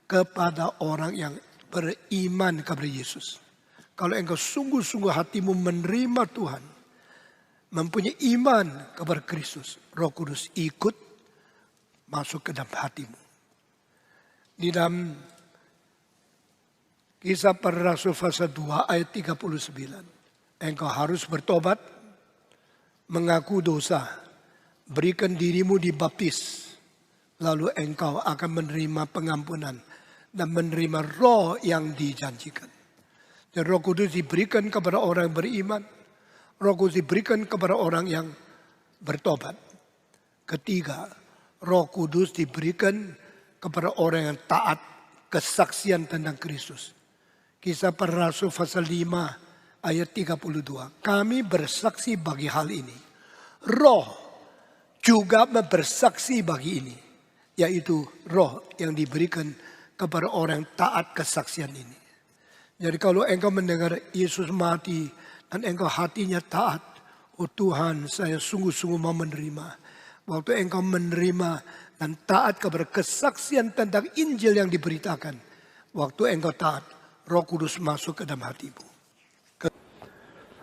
kepada orang yang beriman kepada Yesus. Kalau engkau sungguh-sungguh hatimu menerima Tuhan, mempunyai iman kepada Kristus, Roh Kudus ikut masuk ke dalam hatimu. Di dalam Kisah Para Rasul pasal 2 ayat 39. Engkau harus bertobat, mengaku dosa, berikan dirimu dibaptis, lalu engkau akan menerima pengampunan dan menerima roh yang dijanjikan. Dan Roh Kudus diberikan kepada orang yang beriman. Roh Kudus diberikan kepada orang yang bertobat. Ketiga, Roh Kudus diberikan kepada orang yang taat, kesaksian tentang Kristus. Kisah Para Rasul pasal 5 ayat 32. Kami bersaksi bagi hal ini. Roh juga bersaksi bagi ini. Yaitu roh yang diberikan kepada orang yang taat kesaksian ini. Jadi kalau engkau mendengar Yesus mati dan engkau hatinya taat, oh Tuhan, saya sungguh-sungguh mau menerima. Waktu engkau menerima dan taat kepada kesaksian tentang Injil yang diberitakan, waktu engkau taat, Roh Kudus masuk ke dalam hatimu.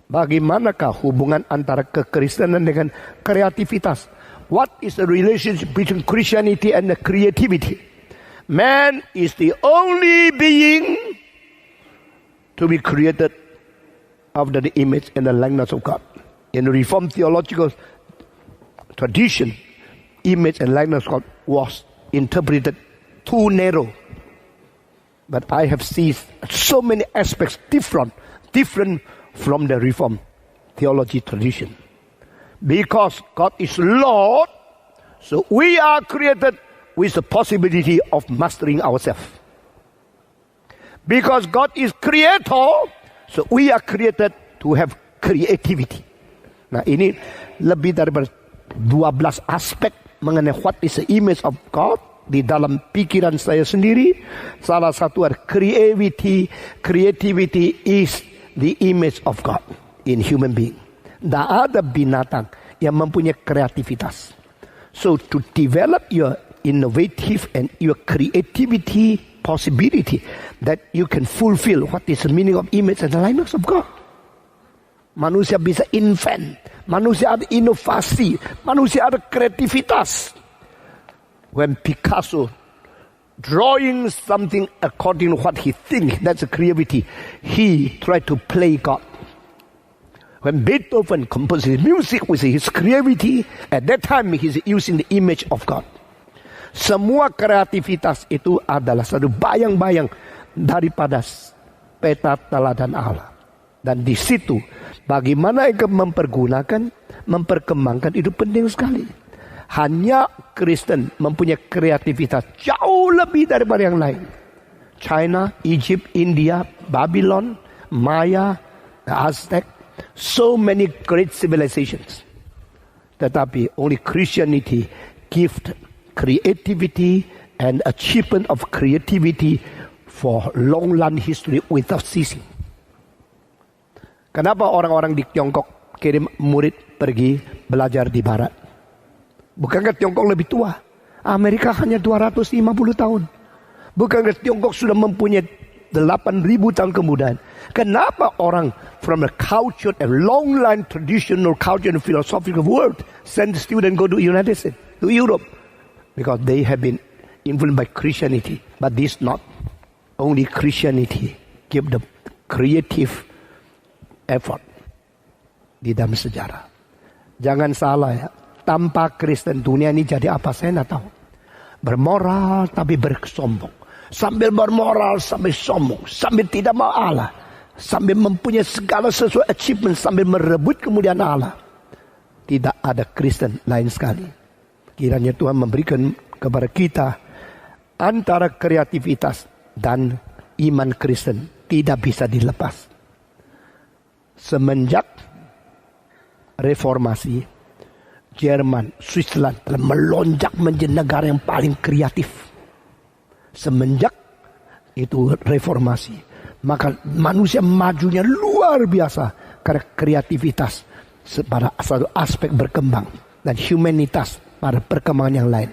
Bagaimanakah hubungan antara kekristenan dengan kreativitas? What is the relationship between Christianity and the creativity? Man is the only being to be created after the image and the likeness of God. In the Reformed theological tradition, image and likeness of God was interpreted too narrow. But I have seen so many aspects different from the Reformed theology tradition. Because God is Lord, so we are created with the possibility of mastering ourselves. Because God is creator, so we are created to have creativity. Nah, ini lebih daripada 12 aspek mengenai what is the image of God di dalam pikiran saya sendiri. Salah satu adalah creativity. Creativity is the image of God in human being. Tidak ada binatang yang mempunyai kreativitas. So to develop your innovative and your creativity possibility, that you can fulfill what is the meaning of image and the likeness of God. Manusia bisa invent, manusia ada inovasi, manusia ada kreativitas. When Picasso drawing something according to what he thinks, that's a creativity. He tried to play God. When Beethoven composed his music with his creativity, at that time he's using the image of God. Semua kreativitas itu adalah satu bayang-bayang daripada peta teladan Allah. Dan di situ bagaimana engkau memperkembangkan itu penting sekali. Hanya Kristen mempunyai kreativitas jauh lebih daripada yang lain. China, Egypt, India, Babylon, Maya, the Aztec, so many great civilizations. Tetapi only Christianity gives creativity and achievement of creativity for long run history without ceasing. Kenapa orang-orang di Tiongkok kirim murid pergi belajar di barat? Bukankah Tiongkok lebih tua? Amerika hanya 250 tahun. Bukankah Tiongkok sudah mempunyai 8.000 tahun kemudian? Kenapa orang from a culture and long line traditional culture and philosophical world send students go to United States, to Europe? Because they have been influenced by Christianity. But this not. Only Christianity give the creative effort di dalam sejarah. Jangan salah ya. Tanpa Kristen dunia ini jadi apa saya tidak tahu. Bermoral tapi bersombong. Sambil bermoral sambil sombong. Sambil tidak mau Allah. Sambil mempunyai segala sesuatu achievement. Sambil merebut kemuliaan Allah. Tidak ada Kristen lain sekali. Kiranya Tuhan memberikan kepada kita antara kreativitas dan iman Kristen tidak bisa dilepas. Semenjak reformasi, Jerman, Switzerland telah melonjak menjadi negara yang paling kreatif. Semenjak itu reformasi, maka manusia majunya luar biasa karena kreativitas pada satu aspek berkembang dan humanitas pada perkembangan yang lain.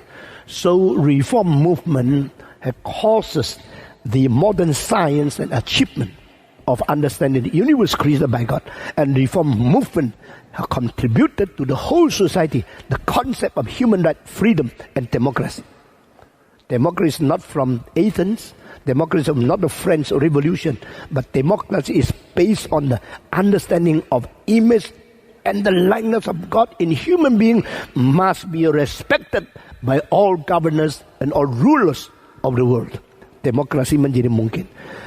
So reform movement have causes the modern science and achievement of understanding the universe created by God and reform movement have contributed to the whole society the concept of human right, freedom, and democracy. Democracy is not from Athens. Democracy is not the French Revolution, but democracy is based on the understanding of image and the likeness of God in human being must be respected by all governors and all rulers of the world. Demokrasi menjadi mungkin.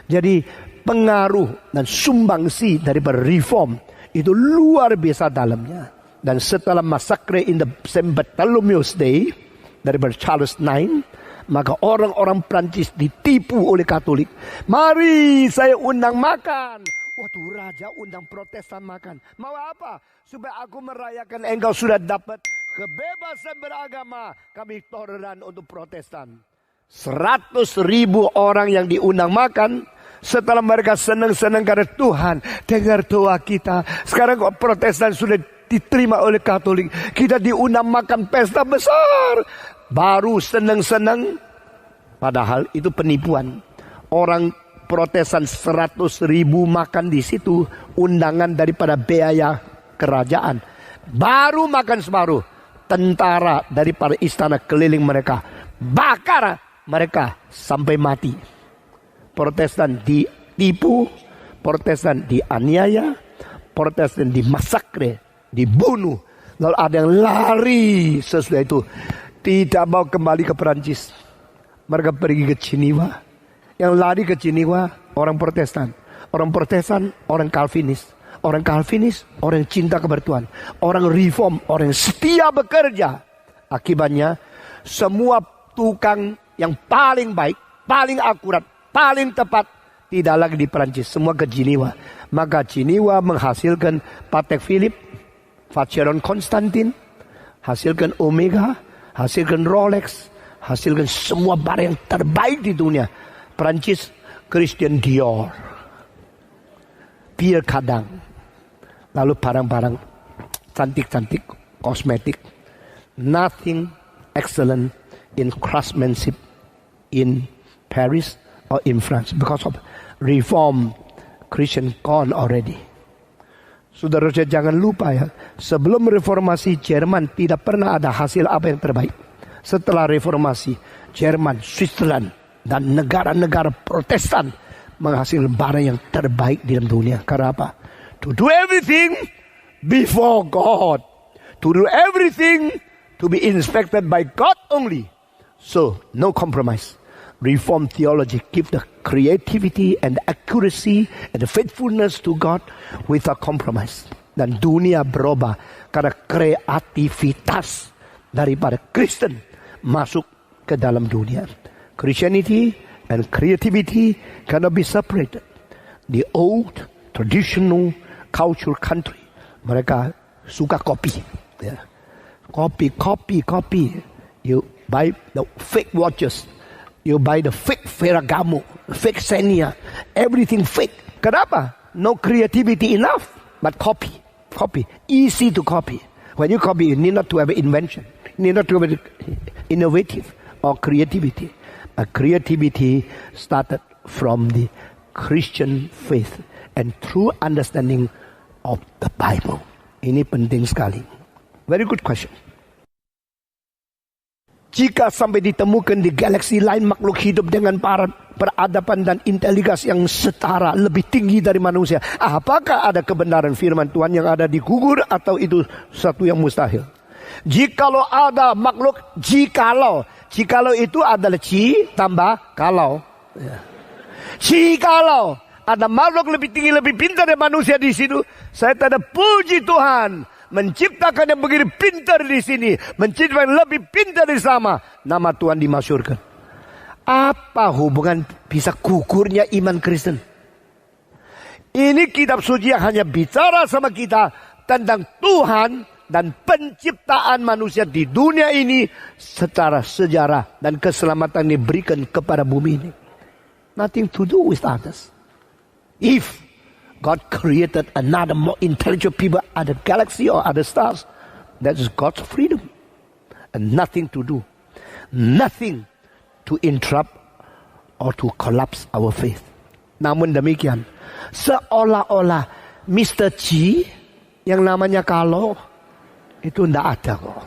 Jadi pengaruh dan sumbangsi daripada reform itu luar biasa dalamnya. Dan setelah masakre in the St. Bartholomew's Day daripada Charles IX, maka orang-orang Prancis ditipu oleh Katolik. Mari saya undang makan. Waduh, raja undang Protestan makan. Mau apa? Supaya aku merayakan engkau sudah dapat kebebasan beragama. Kami toleran untuk Protestan. 100.000 orang yang diundang makan. Setelah mereka senang-senang karena Tuhan dengar doa kita. Sekarang kok Protestan sudah diterima oleh Katolik. Kita diundang makan pesta besar. Baru senang-senang. Padahal itu penipuan. Orang Protestan 100.000 makan di situ. Undangan daripada biaya kerajaan. Baru makan separuh. Tentara daripada istana keliling mereka. Bakar mereka sampai mati. Protestan ditipu. Protestan dianiaya. Protestan dimasakre. Dibunuh. Lalu ada yang lari sesudah itu. Tidak mau kembali ke Perancis. Mereka pergi ke Jenewa. Yang lari ke Jenewa orang Protestan. Orang Protestan, orang Calvinis. Orang Calvinis, orang cinta kepada Tuhan. Orang reform, orang setia bekerja. Akibatnya, semua tukang yang paling baik, paling akurat, paling tepat, tidak lagi di Perancis. Semua ke Jenewa. Maka Jenewa menghasilkan Patek Philippe, Vacheron Constantin, hasilkan Omega, hasilkan Rolex, hasilkan semua barang yang terbaik di dunia. Perancis, Christian Dior, Pierre Cardin, lalu barang-barang cantik-cantik, kosmetik. Nothing excellent in craftsmanship in Paris or in France because of reform Christian gone already. Saudara jangan lupa ya, sebelum reformasi Jerman tidak pernah ada hasil apa yang terbaik. Setelah reformasi Jerman, Switzerland dan negara-negara Protestan menghasilkan barang yang terbaik di dalam dunia. Karena apa? To do everything before God. To do everything to be inspected by God only. So, no compromise. Reform theology give the creativity and accuracy and the faithfulness to God without compromise. Dan dunia berubah karena kreativitas daripada Kristen masuk ke dalam dunia. Christianity and creativity cannot be separated. The old traditional cultural country, mereka suka kopi. Yeah. Kopi. You buy the fake watches. You buy the fake Ferragamo, fake Xenia, everything fake. Kenapa? No creativity enough, but copy. Easy to copy. When you copy, you need not to have an invention. You need not to have innovative or creativity. Creativity started from the Christian faith and true understanding of the Bible. Ini penting sekali. Very good question. Jika sampai ditemukan di galaksi lain makhluk hidup dengan peradaban dan intelijensi yang setara, lebih tinggi dari manusia, apakah ada kebenaran firman Tuhan yang ada di gugur atau itu satu yang mustahil? Jikalau ada makhluk, jikalau itu adalah tambah kalau. Jikalau ada makhluk lebih tinggi, lebih pintar dari manusia di situ, saya tanda puji Tuhan. Menciptakan yang begitu pintar di sini, menciptakan yang lebih pintar di sama, nama Tuhan dimasyhurkan. Apa hubungan bisa gugurnya iman Kristen? Ini kitab suci yang hanya bicara sama kita tentang Tuhan dan penciptaan manusia di dunia ini secara sejarah dan keselamatan diberikan kepada bumi ini. Nothing to do with others. If God created another more intelligent people, other galaxy or other stars, that is God's freedom. And nothing to do. Nothing to interrupt or to collapse our faith. Namun demikian, seolah-olah Mr. G yang namanya kalau itu tidak ada kok.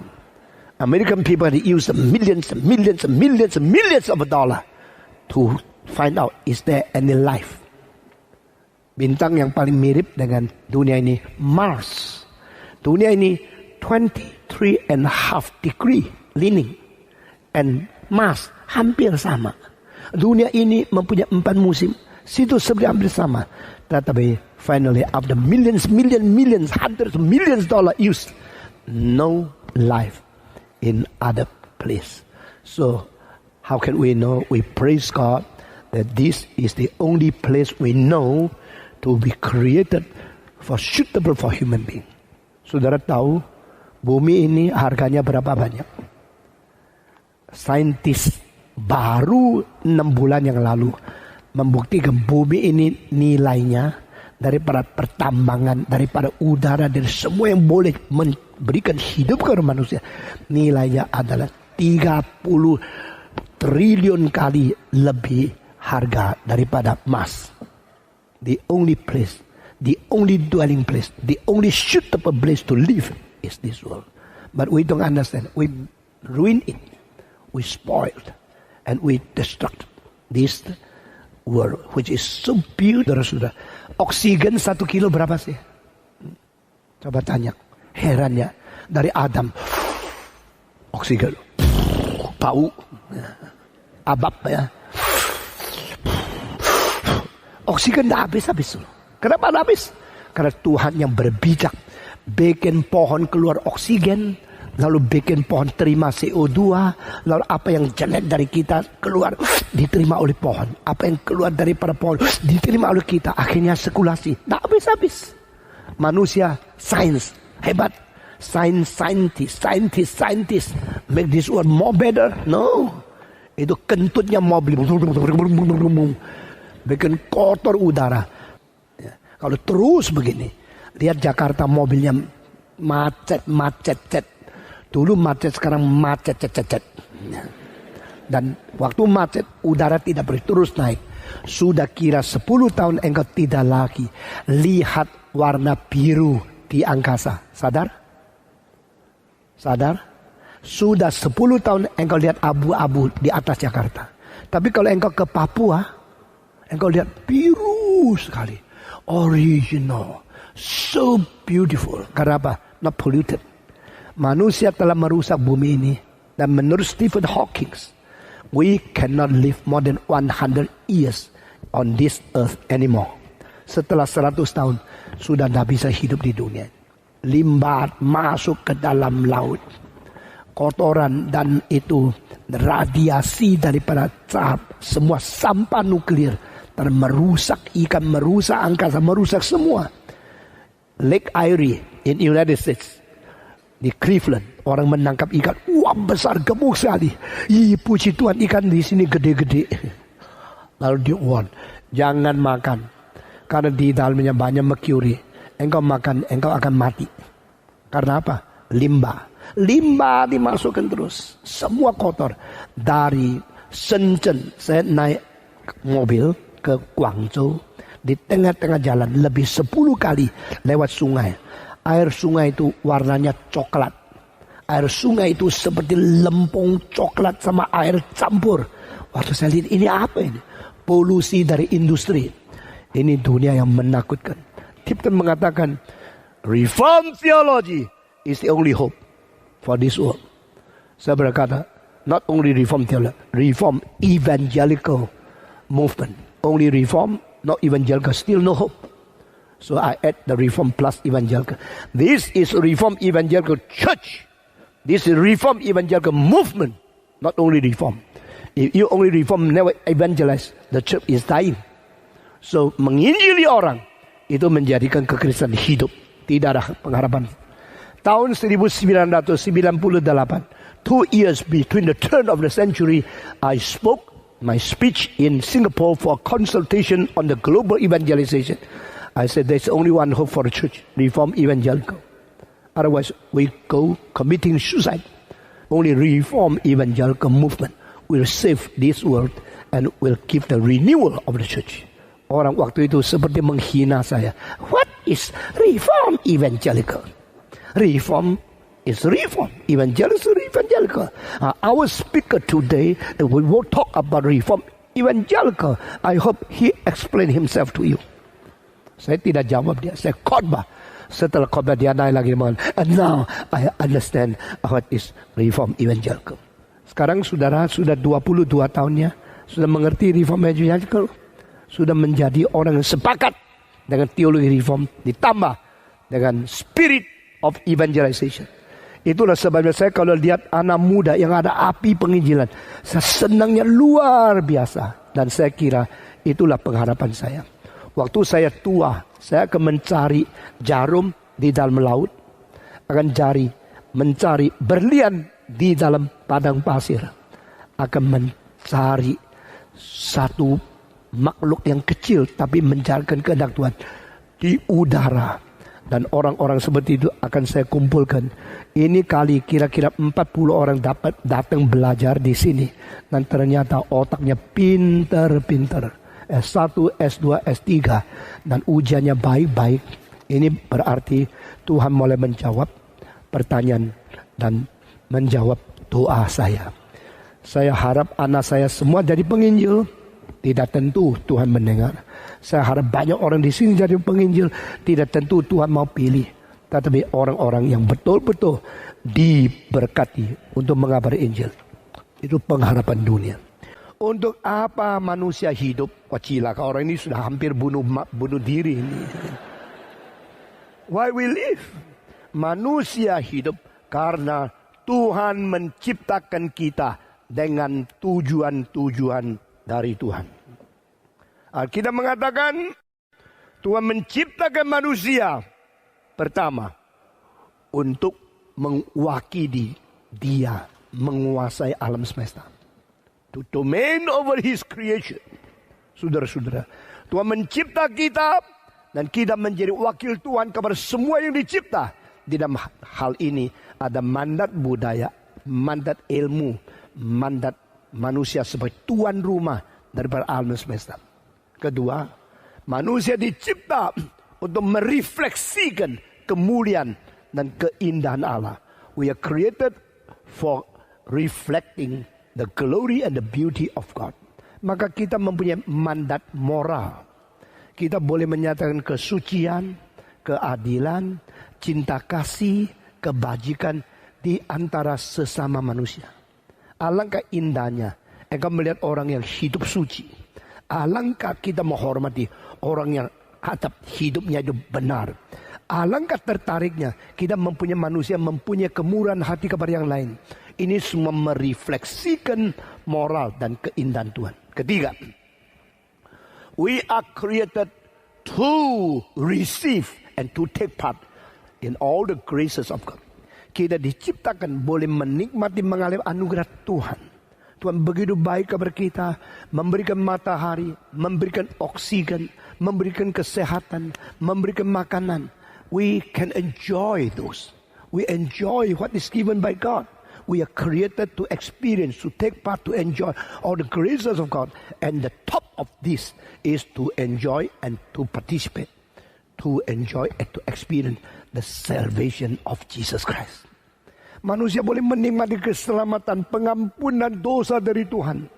American people use millions and millions and millions and millions of dollars to find out is there any life. Bintang yang paling mirip dengan dunia ini Mars. Dunia ini 23.5 degree leaning, and Mars hampir sama. Dunia ini mempunyai 4 musim. Situ sebenarnya hampir sama. Tetapi finally after millions, hundreds of millions dollars used, no life in other place. So how can we know? We praise God that this is the only place we know to be created for suitable for human being. Saudara tahu bumi ini harganya berapa banyak? Saintis baru 6 bulan yang lalu membuktikan bumi ini nilainya daripada pertambangan, daripada udara, dari semua yang boleh memberikan hidup kepada manusia, nilainya adalah 30 triliun kali lebih harga daripada emas. The only place, the only dwelling place, the only suitable place to live is this world. But we don't understand. We ruin it. We spoiled. And we destruct this world, which is so beautiful. Sudah. Oksigen 1 kilo berapa sih? Coba tanya. Herannya. Dari Adam. Oksigen. Bau. Abab ya. Oksigen tidak habis-habis. Kenapa tidak habis? Karena Tuhan yang berbijak bikin pohon keluar oksigen, lalu bikin pohon terima CO2, lalu apa yang jelek dari kita keluar diterima oleh pohon, apa yang keluar daripada pohon diterima oleh kita. Akhirnya sirkulasi, tidak habis-habis. Manusia sains hebat, scientist make this world more better. No, itu kentutnya mobil bikin kotor udara. Ya. Kalau terus begini, lihat Jakarta mobilnya macet. Dulu macet, sekarang macet. Ya. Dan waktu macet, udara tidak boleh terus naik. Sudah kira 10 tahun engkau tidak lagi lihat warna biru di angkasa. Sadar? Sudah 10 tahun engkau lihat abu-abu di atas Jakarta. Tapi kalau engkau ke Papua, engkau lihat biru sekali. Original. So beautiful. Karena apa? Not polluted. Manusia telah merusak bumi ini. Dan menurut Stephen Hawking, we cannot live more than 100 years on this earth anymore. Setelah 100 tahun, sudah tidak bisa hidup di dunia. Limbah masuk ke dalam laut. Kotoran dan itu radiasi daripada semua sampah nuklir. Dan merusak ikan, merusak angkasa, merusak semua. Lake Erie in United States, di Cleveland, orang menangkap ikan, wah besar, gemuk sekali. Puji Tuhan, ikan di sini gede-gede. Lalu dia warn, jangan makan, karena di dalamnya banyak merkuri. Engkau makan, engkau akan mati. Karena apa? Limbah dimasukkan terus, semua kotor. Dari Shenzhen, saya naik mobil ke Guangzhou, di tengah-tengah jalan lebih 10 kali lewat sungai. Air sungai itu warnanya coklat. Air sungai itu seperti lempung coklat sama air campur. Waktu saya lihat, ini apa ini? Polusi dari industri. Ini dunia yang menakutkan. Tipton mengatakan, reform theology is the only hope for this world. Saya berkata, not only reform theology, reform evangelical movement. Only reform, not evangelical, still no hope. So I add the reform plus evangelical. This is reform evangelical church. This is reform evangelical movement, not only reform. If you only reform, never evangelize, the church is dying. So menginjili orang itu menjadikan kekristenan hidup, tidak ada pengharapan. Tahun 1998, 2 years between the turn of the century, I spoke my speech in Singapore for consultation on the global evangelization. I said there's only one hope for the church, reform evangelical. Otherwise we go committing suicide. Only reform evangelical movement will save this world and will give the renewal of the church. Orang waktu itu seperti menghina saya. What is reform evangelical? Reform is reform. Evangelical is evangelical. Our speaker today, we will talk about reform evangelical. I hope he explain himself to you. Saya tidak jawab dia. Saya khotbah. Setelah khotbah dia naik lagi mengatakan, and now I understand what is reform evangelical. Sekarang saudara sudah 22 tahunnya, sudah mengerti reform evangelical, sudah menjadi orang yang sepakat dengan teologi reform, ditambah dengan spirit of evangelization. Itulah sebabnya saya kalau lihat anak muda yang ada api penginjilan, saya senangnya luar biasa. Dan saya kira itulah pengharapan saya. Waktu saya tua, saya akan mencari jarum di dalam laut, akan mencari berlian di dalam padang pasir, akan mencari satu makhluk yang kecil tapi menjalankan kehendak Tuhan di udara. Dan orang-orang seperti itu akan saya kumpulkan. Ini kali kira-kira 40 orang dapat datang belajar di sini. Dan ternyata otaknya pinter-pinter. S1, S2, S3. Dan ujiannya baik-baik. Ini berarti Tuhan mulai menjawab pertanyaan dan menjawab doa saya. Saya harap anak saya semua jadi penginjil. Tidak tentu Tuhan mendengar. Saya harap banyak orang di sini jadi penginjil. Tidak tentu Tuhan mau pilih. Tetapi orang-orang yang betul-betul diberkati untuk mengabari Injil. Itu pengharapan dunia. Untuk apa manusia hidup? Wah cilaka, orang ini sudah hampir bunuh diri ini. Why we live? Manusia hidup karena Tuhan menciptakan kita dengan tujuan-tujuan dari Tuhan. Alkitab mengatakan Tuhan menciptakan manusia pertama untuk mewakili Dia menguasai alam semesta. To domain over His creation. Saudara-saudara, Tuhan mencipta kita dan kita menjadi wakil Tuhan kepada semua yang dicipta. Di dalam hal ini ada mandat budaya, mandat ilmu, mandat manusia sebagai tuan rumah daripada alam semesta. Kedua, manusia dicipta untuk merefleksikan kemuliaan dan keindahan Allah. We are created for reflecting the glory and the beauty of God. Maka kita mempunyai mandat moral. Kita boleh menyatakan kesucian, keadilan, cinta kasih, kebajikan di antara sesama manusia. Alangkah indahnya engkau melihat orang yang hidup suci. Alangkah kita menghormati orang yang atap hidupnya itu benar. Alangkah tertariknya kita mempunyai manusia mempunyai kemurahan hati kepada yang lain. Ini semua merefleksikan moral dan keindahan Tuhan. Ketiga, we are created to receive and to take part in all the graces of God. Kita diciptakan boleh menikmati mengalami anugerah Tuhan. Tuhan begitu baik kepada kita, memberikan matahari, memberikan oksigen, memberikan kesehatan, memberikan makanan. We can enjoy those. We enjoy what is given by God. We are created to experience, to take part, to enjoy all the graces of God. And the top of this is to enjoy and to participate, to enjoy and to experience the salvation of Jesus Christ. Manusia boleh menikmati keselamatan, pengampunan dosa dari Tuhan.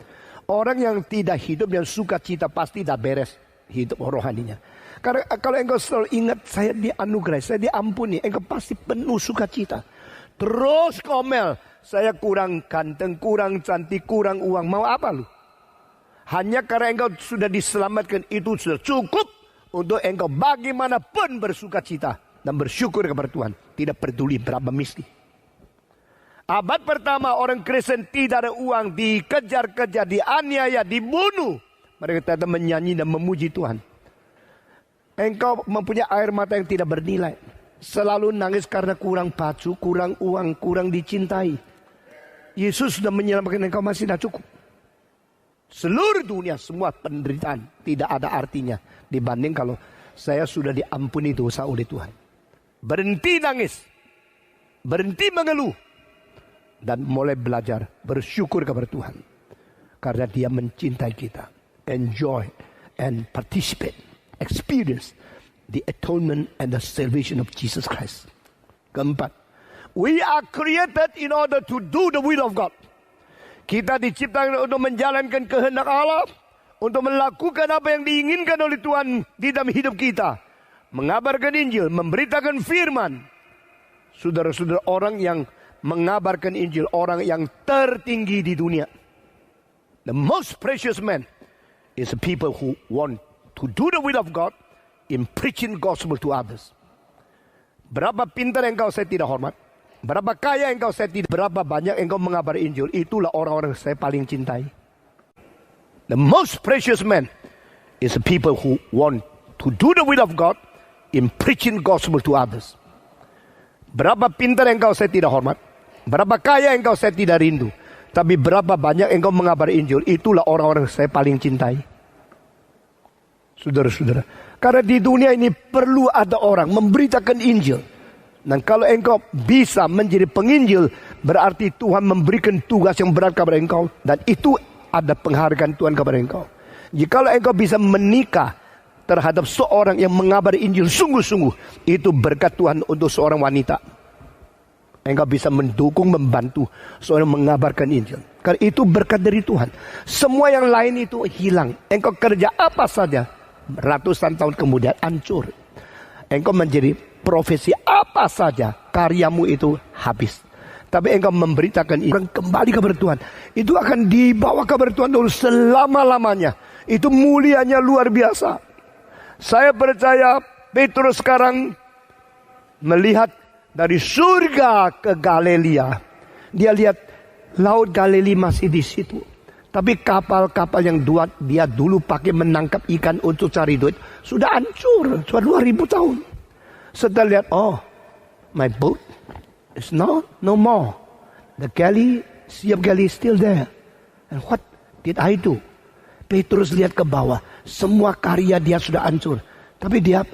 Orang yang tidak hidup yang sukacita pasti tidak beres hidup rohaninya. Karena kalau engkau selalu ingat saya dianugerai, saya diampuni, engkau pasti penuh sukacita. Terus komel, saya kurang ganteng, kurang cantik, kurang uang, mau apa lu? Hanya karena engkau sudah diselamatkan itu sudah cukup untuk engkau bagaimanapun bersukacita dan bersyukur kepada Tuhan. Tidak peduli berapa miskin. Abad pertama orang Kristen tidak ada uang, dikejar-kejar, dianiaya, dibunuh. Mereka tetap menyanyi dan memuji Tuhan. Engkau mempunyai air mata yang tidak bernilai. Selalu nangis karena kurang baju, kurang uang, kurang dicintai. Yesus sudah menyelamatkan engkau, masih tidak cukup. Seluruh dunia semua penderitaan tidak ada artinya dibanding kalau saya sudah diampuni dosa oleh Tuhan. Berhenti nangis, berhenti mengeluh, dan mulai belajar bersyukur kepada Tuhan. Karena dia mencintai kita. Enjoy and participate. Experience the atonement and the salvation of Jesus Christ. Keempat, we are created in order to do the will of God. Kita diciptakan untuk menjalankan kehendak Allah, untuk melakukan apa yang diinginkan oleh Tuhan di dalam hidup kita. Mengabarkan Injil, memberitakan firman. Saudara-saudara, orang yang mengabarkan Injil, orang yang tertinggi di dunia. The most precious man is the people who want to do the will of God in preaching gospel to others. Berapa pintar engkau saya tidak hormat. Berapa kaya engkau saya tidak. Berapa banyak engkau mengabar Injil. Itulah orang-orang saya paling cintai. The most precious man is the people who want to do the will of God in preaching gospel to others. Berapa pintar engkau saya tidak hormat. Berapa kaya engkau saya tidak rindu. Tapi berapa banyak engkau mengabar Injil. Itulah orang-orang saya paling cintai. Saudara-saudara, karena di dunia ini perlu ada orang memberitakan Injil. Dan kalau engkau bisa menjadi penginjil, berarti Tuhan memberikan tugas yang berat kepada engkau. Dan itu ada penghargaan Tuhan kepada engkau. Jikalau engkau bisa menikah terhadap seorang yang mengabar Injil sungguh-sungguh, itu berkat Tuhan untuk seorang wanita. Engkau bisa mendukung, membantu seorang mengabarkan Injil. Karena itu berkat dari Tuhan. Semua yang lain itu hilang. Engkau kerja apa saja, ratusan tahun kemudian hancur. Engkau menjadi profesi apa saja, karyamu itu habis. Tapi engkau memberitakan orang kembali kepada Tuhan, itu akan dibawa kepada Tuhan dulu selama-lamanya. Itu mulianya luar biasa. Saya percaya Petrus sekarang melihat dari surga ke Galilea. Dia lihat laut Galilea masih di situ. Tapi kapal-kapal yang dia dulu pakai menangkap ikan untuk cari duit sudah hancur. Sudah 2000 tahun. Setelah lihat, oh, my boat is no more. The Sea of Galilee is still there. And what did I do? Petrus lihat ke bawah. Semua karya dia sudah hancur. Tapi dia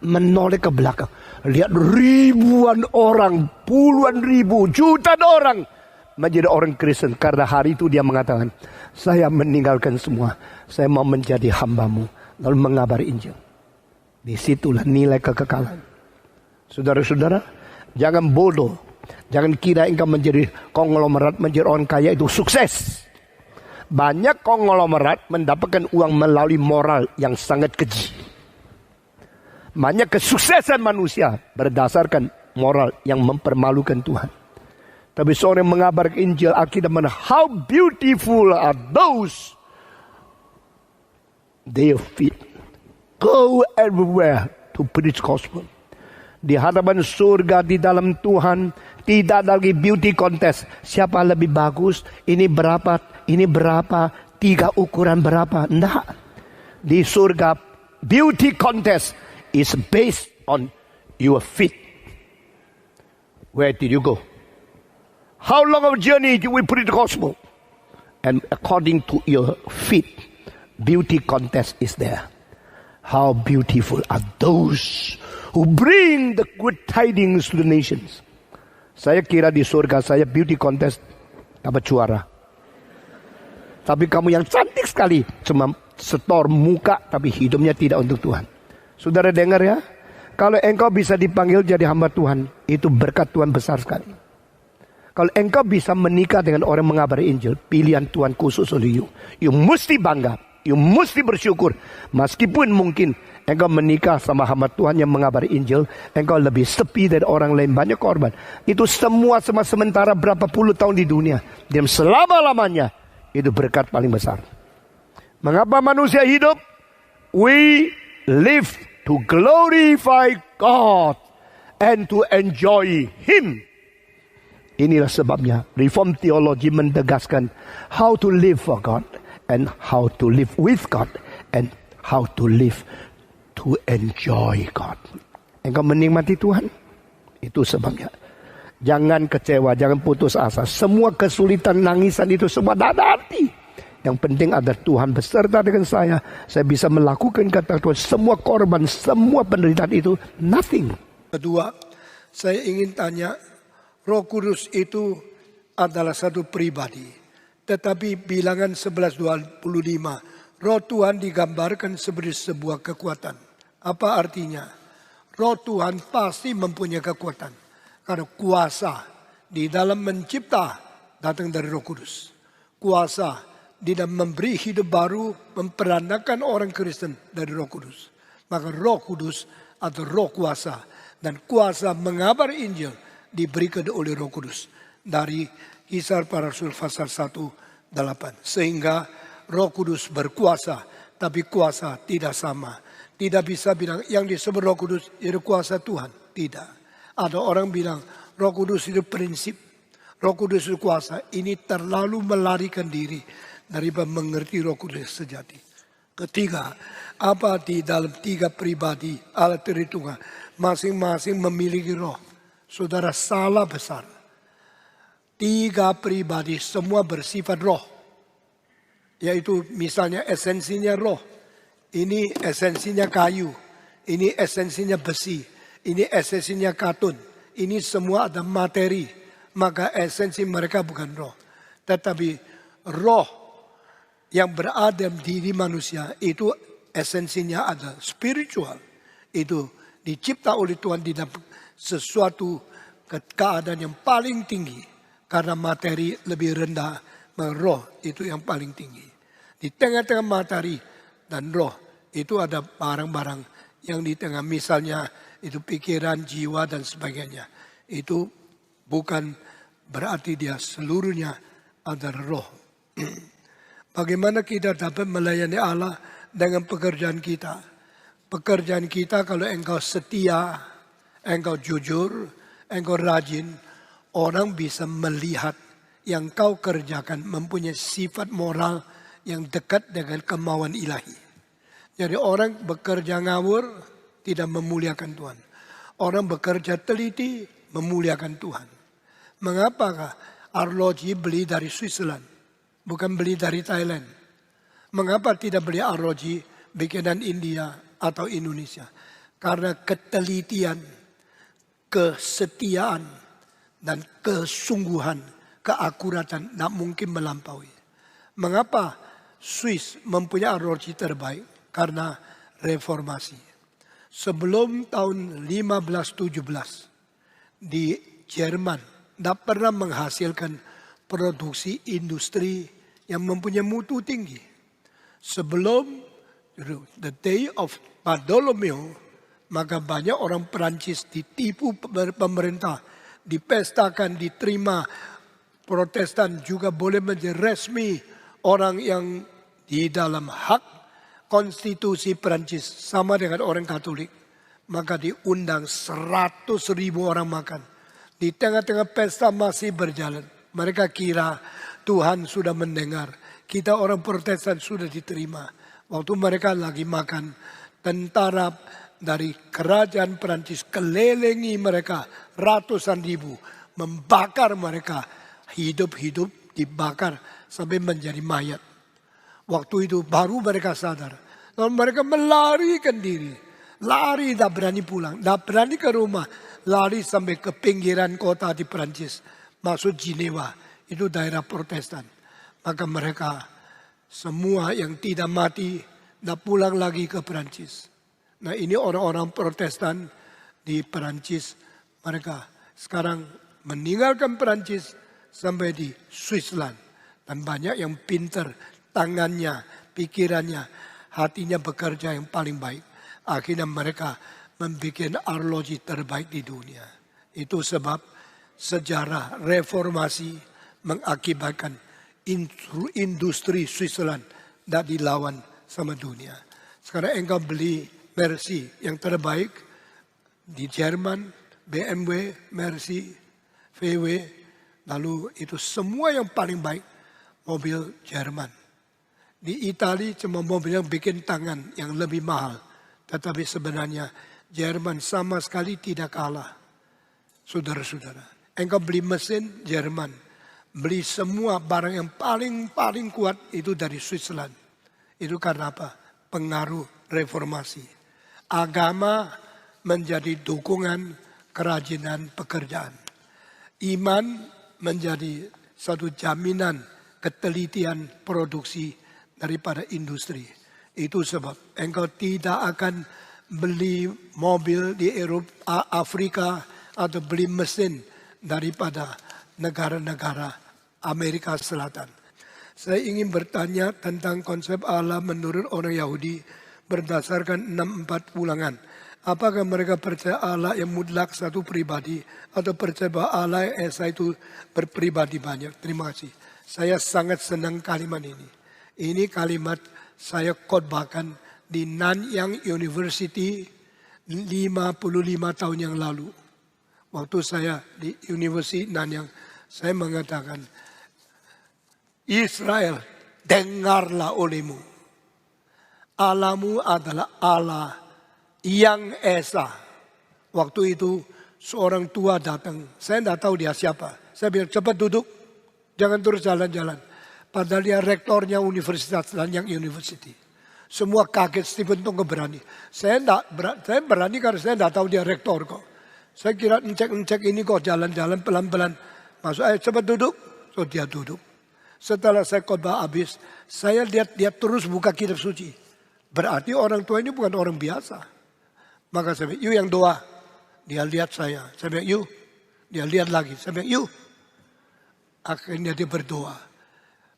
menoleh ke belakang. Lihat ribuan orang, puluhan ribu, jutaan orang menjadi orang Kristen. Karena hari itu dia mengatakan, saya meninggalkan semua. Saya mau menjadi hambamu. Lalu mengabar Injil. Disitulah nilai kekekalan. Saudara-saudara, jangan bodoh. Jangan kira engkau menjadi konglomerat, menjadi orang kaya itu sukses. Banyak konglomerat mendapatkan uang melalui moral yang sangat keji. Banyak kesuksesan manusia berdasarkan moral yang mempermalukan Tuhan. Tapi seorang yang mengabarkan Injil, Alkitab mana, how beautiful are those their feet go everywhere to preach gospel. Di hadapan surga, di dalam Tuhan, tidak ada lagi beauty contest. Siapa lebih bagus? Ini berapa? Ini berapa? 3 ukuran berapa? Tidak. Di surga, beauty contest is based on your feet. Where did you go? How long of a journey do we preach the gospel? And according to your feet, beauty contest is there. How beautiful are those who bring the good tidings to the nations. Saya kira di surga saya beauty contest dapat juara. Tapi kamu yang cantik sekali, cuma setor muka tapi hidupnya tidak untuk Tuhan. Saudara dengar ya, kalau engkau bisa dipanggil jadi hamba Tuhan, itu berkat Tuhan besar sekali. Kalau engkau bisa menikah dengan orang mengabari Injil, pilihan Tuhan khusus oleh you mesti bangga. You mesti bersyukur. Meskipun mungkin engkau menikah sama hamba Tuhan yang mengabari Injil, engkau lebih sepi dari orang lain, banyak korban. Itu semua sementara berapa puluh tahun di dunia. Dan selama-lamanya, itu berkat paling besar. Mengapa manusia hidup? We live to glorify God and to enjoy Him. Inilah sebabnya Reform Theology menegaskan how to live for God and how to live with God and how to live to enjoy God. Engkau menikmati Tuhan, itu sebabnya. Jangan kecewa, jangan putus asa. Semua kesulitan, nangisan itu semua tidak ada arti. Yang penting ada Tuhan beserta dengan saya. Saya bisa melakukan kata Tuhan. Semua korban, semua penderitaan itu nothing. Kedua, saya ingin tanya, Roh Kudus itu adalah satu pribadi. Tetapi bilangan 11:25, Roh Tuhan digambarkan sebagai sebuah kekuatan. Apa artinya? Roh Tuhan pasti mempunyai kekuatan. Karena kuasa di dalam mencipta datang dari Roh Kudus. Kuasa di dalam memberi hidup baru, memperanakan orang Kristen dari Roh Kudus. Maka Roh Kudus atau Roh kuasa dan kuasa mengabar Injil diberikan oleh Roh Kudus. Dari Kisah Para Rasul pasal 1:8. Sehingga Roh Kudus berkuasa, tapi kuasa tidak sama. Tidak bisa bilang yang disebut Roh Kudus itu kuasa Tuhan. Tidak. Ada orang bilang Roh Kudus itu prinsip, Roh Kudus itu kuasa. Ini terlalu melarikan diri daripada mengerti Roh Kudus sejati. Ketiga, apa di dalam tiga pribadi Allah Tritunggal masing-masing memiliki roh. Saudara, salah besar. Tiga pribadi semua bersifat roh. Yaitu misalnya esensinya roh. Ini esensinya kayu. Ini esensinya besi. Ini esensinya katun. Ini semua ada materi. Maka esensi mereka bukan roh. Tetapi roh yang berada di diri manusia itu esensinya ada spiritual. Itu dicipta oleh Tuhan di dalam sesuatu keadaan yang paling tinggi. Karena materi lebih rendah, roh itu yang paling tinggi. Di tengah-tengah materi dan roh itu ada barang-barang yang di tengah, misalnya itu pikiran, jiwa dan sebagainya. Itu bukan berarti dia seluruhnya ada roh. Bagaimana kita dapat melayani Allah dengan pekerjaan kita? Pekerjaan kita kalau engkau setia, engkau jujur, engkau rajin, orang bisa melihat yang kau kerjakan mempunyai sifat moral yang dekat dengan kemauan ilahi. Jadi orang bekerja ngawur tidak memuliakan Tuhan. Orang bekerja teliti memuliakan Tuhan. Mengapakah arloji beli dari Switzerland, bukan beli dari Thailand? Mengapa tidak beli arloji bikinan India atau Indonesia? Karena ketelitian, kesetiaan, dan kesungguhan, keakuratan tidak mungkin melampaui. Mengapa Swiss mempunyai arloji terbaik? Karena reformasi. Sebelum tahun 1517 di Jerman tidak pernah menghasilkan produksi industri yang mempunyai mutu tinggi. Sebelum the day of Bartholomew, maka banyak orang Perancis ditipu pemerintah, dipestakan, diterima. Protestan juga boleh menjadi resmi orang yang di dalam hak konstitusi Perancis sama dengan orang Katolik. Maka diundang 100.000 orang makan. Di tengah-tengah pesta masih berjalan. Mereka kira Tuhan sudah mendengar. Kita orang Protestan sudah diterima. Waktu mereka lagi makan, tentara dari kerajaan Perancis kelilingi mereka ratusan ribu. Membakar mereka hidup-hidup, dibakar sampai menjadi mayat. Waktu itu baru mereka sadar. Lalu mereka melarikan diri. Lari, tidak berani pulang. Tidak berani ke rumah. Lari sampai ke pinggiran kota di Perancis. Masuk Jenewa. Itu daerah Protestan. Maka mereka semua yang tidak mati tidak pulang lagi ke Perancis. Nah, ini orang-orang Protestan di Perancis. Mereka sekarang meninggalkan Perancis sampai di Switzerland. Dan banyak yang pintar. Tangannya, pikirannya, hatinya bekerja yang paling baik. Akhirnya mereka membuat arloji terbaik di dunia. Itu sebab sejarah reformasi mengakibatkan industri Switzerland tidak dilawan sama dunia. Sekarang engkau beli Mercy yang terbaik di Jerman, BMW, Mercy, VW, lalu itu semua yang paling baik mobil Jerman. Di Italia cuma mobil yang bikin tangan yang lebih mahal. Tetapi sebenarnya Jerman sama sekali tidak kalah. Saudara-saudara, engkau beli mesin Jerman. Beli semua barang yang paling kuat itu dari Switzerland. Itu karena apa? Pengaruh reformasi. Agama menjadi dukungan kerajinan pekerjaan. Iman menjadi satu jaminan ketelitian produksi daripada industri. Itu sebab engkau tidak akan beli mobil di Eropa, Afrika atau beli mesin daripada negara-negara Amerika Selatan. Saya ingin bertanya tentang konsep Allah menurut orang Yahudi berdasarkan 6:4 Ulangan. Apakah mereka percaya Allah yang mutlak satu pribadi atau percaya bahwa Allah yang esa itu berpribadi banyak? Terima kasih. Saya sangat senang kalimat ini. Ini kalimat saya khotbahkan di Nanyang University 55 tahun yang lalu. Waktu saya di University Nanyang, saya mengatakan, Israel, dengarlah olehmu. Allahmu adalah Allah yang esa. Waktu itu seorang tua datang. Saya tidak tahu dia siapa. Saya bilang, cepat duduk. Jangan terus jalan-jalan. Padahal dia rektornya Universitas Nanyang University. Semua kaget, Stephen Tong berani. Saya berani karena saya tidak tahu dia rektor kok. Saya kira ngecek ini kok jalan-jalan pelan-pelan. Masuk, ayo cepat duduk. So dia duduk. Setelah saya khotbah habis, saya lihat dia terus buka kitab suci. Berarti orang tua ini bukan orang biasa. Maka saya bilang, you yang doa. Dia lihat saya. Saya bilang, you. Dia lihat lagi. Saya bilang, you. Akhirnya dia berdoa.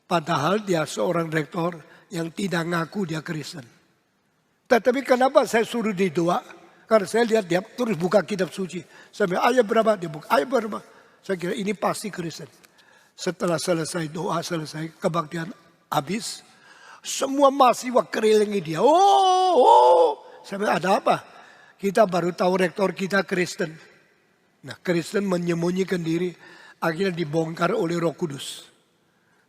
Padahal dia seorang rektor yang tidak ngaku dia Kristen. Tetapi kenapa saya suruh dia doa? Karena saya lihat dia terus buka kitab suci. Saya bilang, ayat berapa? Dia buka, ayat berapa? Saya kira ini pasti Kristen. Setelah selesai doa, selesai kebaktian habis. Semua mahasiswa kelilingi dia. Oh. Saya bilang, ada apa? Kita baru tahu rektor kita Kristen. Nah, Kristen menyembunyikan diri. Akhirnya dibongkar oleh Roh Kudus.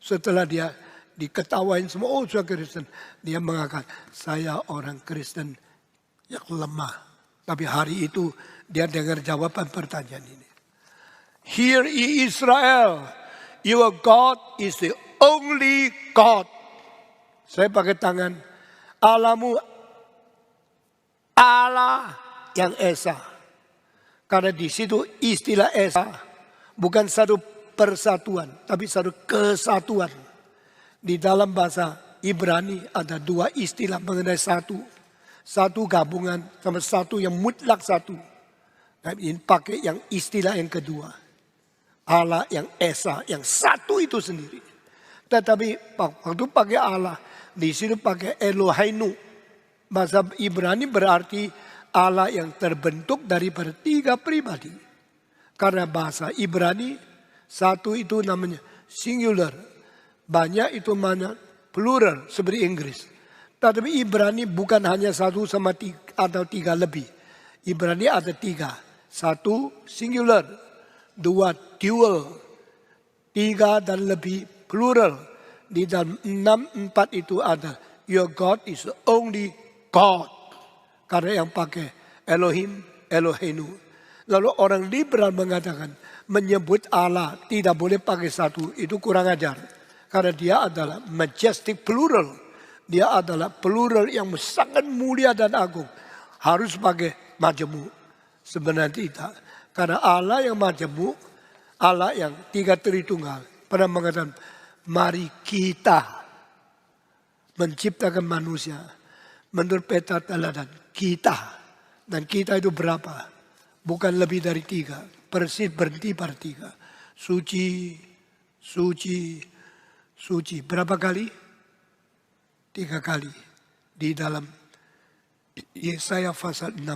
Setelah dia diketawain semua, oh saya Kristen. Dia mengatakan, saya orang Kristen yang lemah. Tapi hari itu dia dengar jawaban pertanyaan ini. Hear ye Israel, your God is the only God. Saya pakai tangan, Allahmu Allah yang esa. Karena di situ istilah esa bukan satu persatuan, tapi satu kesatuan. Di dalam bahasa Ibrani ada dua istilah mengenai satu. Satu gabungan sama satu yang mutlak satu. Dan ini pakai yang istilah yang kedua. Allah yang esa, yang satu itu sendiri. Tetapi waktu pakai Allah, di situ pakai Eloheinu. Bahasa Ibrani berarti Allah yang terbentuk daripada 3 pribadi. Karena bahasa Ibrani, satu itu namanya singular. Banyak itu mana plural seperti Inggris. Tetapi Ibrani bukan hanya satu sama 3 atau 3 lebih. Ibrani ada 3. 1 singular, 2 dual, 3 dan lebih plural. Di dalam 6:4 itu ada your God is the only God. Karena yang pakai Elohim, Eloheinu. Lalu orang liberal mengatakan menyebut Allah tidak boleh pakai satu, itu kurang ajar. Karena dia adalah majestic plural. Dia adalah plural yang sangat mulia dan agung. Harus pakai majemuk. Sebenarnya tidak. Karena Allah yang majemuk, Allah yang 3 Tritunggal. Pernah mengatakan, mari kita menciptakan manusia. Menurut peta teladan, kita. Dan kita itu berapa? Bukan lebih dari 3. Persis berhenti pada 3. Suci, suci, suci. Berapa kali? 3 kali. Di dalam Yesaya pasal 6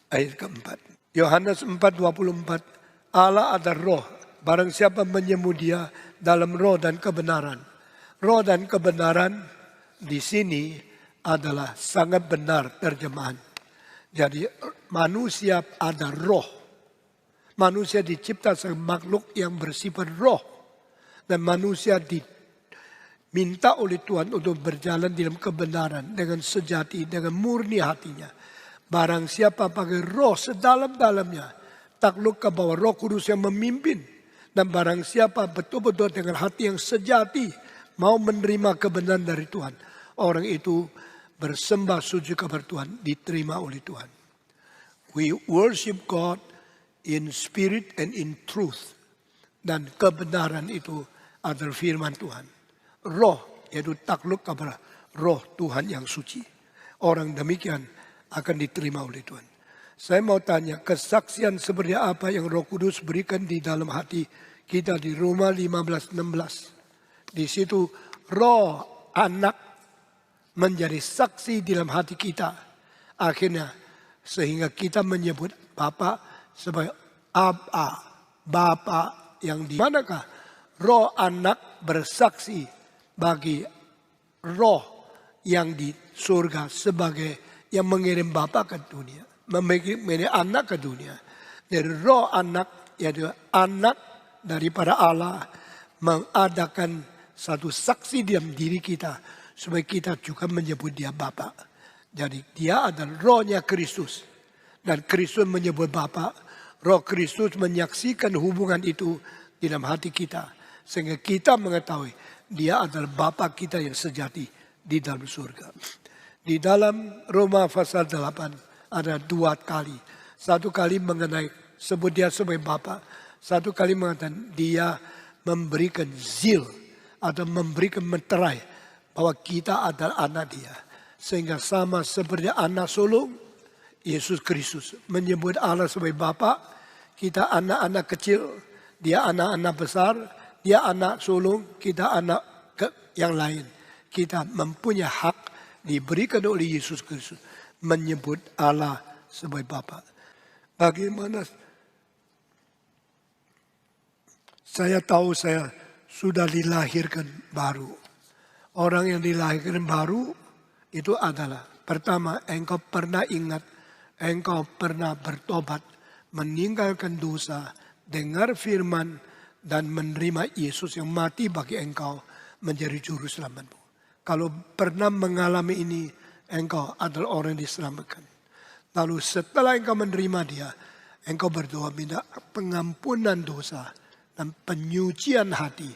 ayat keempat. Yohanes 4:24. Allah ada roh. Barang siapa menyembah dia dalam roh dan kebenaran. Roh dan kebenaran di sini adalah sangat benar terjemahan. Jadi manusia ada roh. Manusia dicipta sebagai makhluk yang bersifat roh. Dan manusia diminta oleh Tuhan untuk berjalan dalam kebenaran. Dengan sejati, dengan murni hatinya. Barang siapa pakai roh sedalam-dalamnya. Takluk ke bawah Roh Kudus yang memimpin. Dan barang siapa betul-betul dengan hati yang sejati. Mau menerima kebenaran dari Tuhan. Orang itu bersembah sujud kepada Tuhan, diterima oleh Tuhan. We worship God in spirit and in truth. Dan kebenaran itu adalah firman Tuhan. roh, yaitu takluk kepada roh Tuhan yang suci. Orang demikian akan diterima oleh Tuhan. Saya mau tanya, kesaksian seperti apa yang Roh Kudus berikan di dalam hati kita di Roma 15:16. Di situ roh anak menjadi saksi di dalam hati kita. Akhirnya sehingga kita menyebut Bapa sebagai Abba, Bapa yang di manakah roh anak bersaksi bagi roh yang di surga sebagai yang mengirim Bapa ke dunia, mengirim anak ke dunia. Jadi roh anak, yaitu anak daripada Allah, mengadakan satu saksi dalam diri kita supaya kita juga menyebut dia Bapa. Jadi dia adalah rohnya Kristus dan Kristus menyebut Bapa. Roh Kristus menyaksikan hubungan itu di dalam hati kita sehingga kita mengetahui dia adalah Bapa kita yang sejati di dalam surga. Di dalam Roma pasal 8 ada 2 kali. Satu kali mengenai sebut dia sebagai Bapa. Satu kali mengatakan dia memberikan zeal atau memberikan meterai bahwa kita adalah anak dia. Sehingga sama seperti anak sulung, Yesus Kristus menyebut Allah sebagai Bapa. Kita anak-anak kecil, dia anak-anak besar, dia anak sulung, kita anak yang lain. Kita mempunyai hak diberikan oleh Yesus Kristus menyebut Allah sebagai Bapa. Bagaimana saya tahu saya sudah dilahirkan baru. Orang yang dilahirkan baru itu adalah pertama, engkau pernah ingat, engkau pernah bertobat, meninggalkan dosa, dengar firman dan menerima Yesus yang mati bagi engkau menjadi juru selamatmu. Kalau pernah mengalami ini, engkau adalah orang yang diselamatkan. Lalu setelah engkau menerima dia, engkau berdoa minta pengampunan dosa dan penyucian hati.